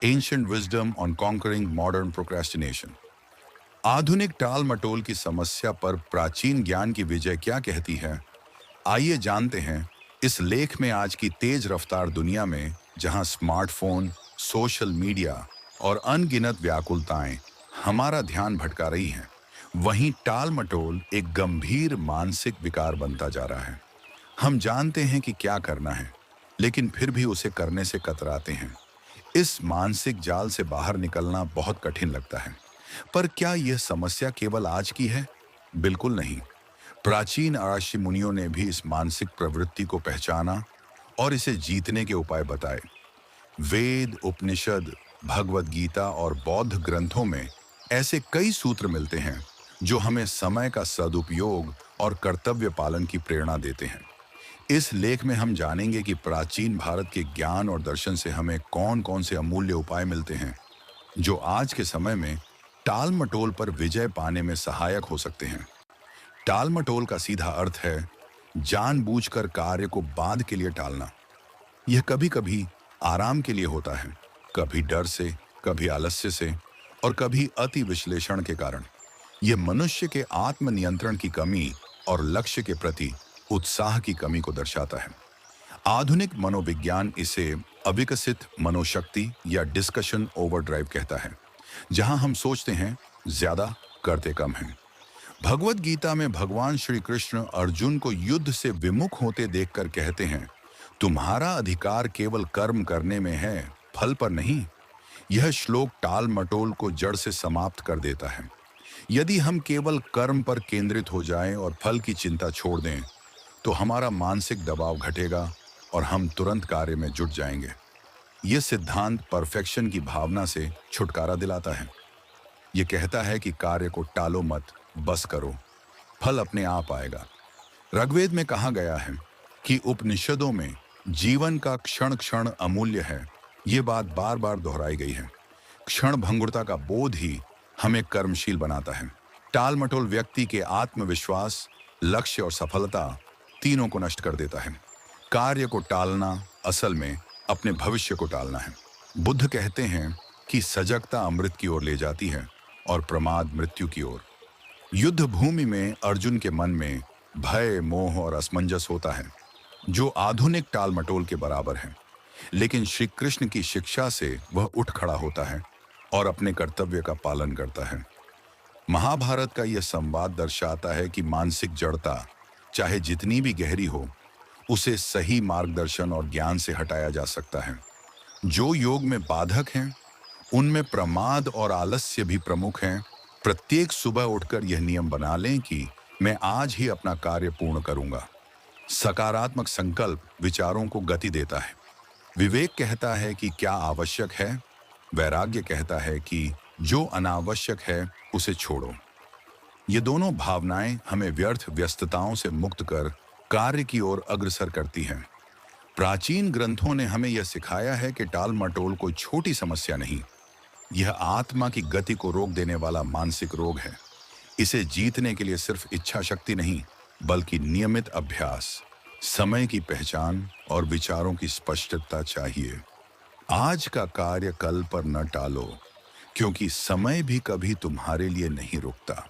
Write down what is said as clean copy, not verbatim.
Ancient wisdom on conquering modern procrastination. आधुनिक टाल मटोल की समस्या पर प्राचीन ज्ञान की विजय क्या कहती है, आइए जानते हैं। इस लेख में आज की तेज रफ्तार दुनिया में जहां स्मार्टफोन, सोशल मीडिया और अनगिनत व्याकुलताएं हमारा ध्यान भटका रही हैं, वहीं टाल मटोल एक गंभीर मानसिक विकार बनता जा रहा है। हम जानते हैं कि क्या करना है, लेकिन फिर भी उसे करने से कतराते हैं। इस मानसिक जाल से बाहर निकलना बहुत कठिन लगता है। पर क्या यह समस्या केवल आज की है? बिल्कुल नहीं। प्राचीन ऋषि मुनियों ने भी इस मानसिक प्रवृत्ति को पहचाना और इसे जीतने के उपाय बताए। वेद, उपनिषद, भगवद गीता और बौद्ध ग्रंथों में ऐसे कई सूत्र मिलते हैं जो हमें समय का सदुपयोग और कर्तव्य पालन की प्रेरणा देते हैं। इस लेख में हम जानेंगे कि प्राचीन भारत के ज्ञान और दर्शन से हमें कौन कौन से अमूल्य उपाय मिलते हैं जो आज के समय में टाल मटोल पर विजय पाने में सहायक हो सकते हैं। टाल मटोल का सीधा अर्थ है जानबूझकर कार्य को बाद के लिए टालना। यह कभी कभी आराम के लिए होता है, कभी डर से, कभी आलस्य से और कभी अति विश्लेषण के कारण। यह मनुष्य के आत्मनियंत्रण की कमी और लक्ष्य के प्रति उत्साह की कमी को दर्शाता है। आधुनिक मनोविज्ञान इसे अविकसित मनोशक्ति या डिस्कशन ओवरड्राइव कहता है, जहां हम सोचते हैं ज्यादा, करते कम हैं। भगवद गीता में भगवान श्री कृष्ण अर्जुन को युद्ध से विमुख होते देखकर कहते हैं, तुम्हारा अधिकार केवल कर्म करने में है, फल पर नहीं। यह श्लोक टाल मटोल को जड़ से समाप्त कर देता है। यदि हम केवल कर्म पर केंद्रित हो जाएं और फल की चिंता छोड़ दें, तो हमारा मानसिक दबाव घटेगा और हम तुरंत कार्य में जुट जाएंगे। यह सिद्धांत परफेक्शन की भावना से छुटकारा दिलाता है। यह कहता है कि कार्य को टालो मत, बस करो, फल अपने आप आएगा। ऋग्वेद में कहा गया है कि उपनिषदों में जीवन का क्षण क्षण अमूल्य है। ये बात बार बार दोहराई गई है। क्षण भंगुरता का बोध ही हमें कर्मशील बनाता है। टाल मटोल व्यक्ति के आत्मविश्वास, लक्ष्य और सफलता तीनों को नष्ट कर देता है। कार्य को टालना असल में अपने भविष्य को टालना है। बुद्ध कहते हैं कि सजगता अमृत की ओर ले जाती है और प्रमाद मृत्यु की ओर। युद्ध भूमि में अर्जुन के मन में भय, मोह और असमंजस होता है, जो आधुनिक टाल मटोल के बराबर है। लेकिन श्री कृष्ण की शिक्षा से वह उठ खड़ा होता है और अपने कर्तव्य का पालन करता है। महाभारत का यह संवाद दर्शाता है कि मानसिक जड़ता चाहे जितनी भी गहरी हो, उसे सही मार्गदर्शन और ज्ञान से हटाया जा सकता है। जो योग में बाधक हैं, उनमें प्रमाद और आलस्य भी प्रमुख हैं। प्रत्येक सुबह उठकर यह नियम बना लें कि मैं आज ही अपना कार्य पूर्ण करूंगा। सकारात्मक संकल्प विचारों को गति देता है। विवेक कहता है कि क्या आवश्यक है, वैराग्य कहता है कि जो अनावश्यक है उसे छोड़ो। ये दोनों भावनाएं हमें व्यर्थ व्यस्तताओं से मुक्त कर कार्य की ओर अग्रसर करती हैं। प्राचीन ग्रंथों ने हमें यह सिखाया है कि टाल मटोल कोई छोटी समस्या नहीं, यह आत्मा की गति को रोक देने वाला मानसिक रोग है। इसे जीतने के लिए सिर्फ इच्छा शक्ति नहीं, बल्कि नियमित अभ्यास, समय की पहचान और विचारों की स्पष्टता चाहिए। आज का कार्य कल पर न टालो, क्योंकि समय भी कभी तुम्हारे लिए नहीं रुकता।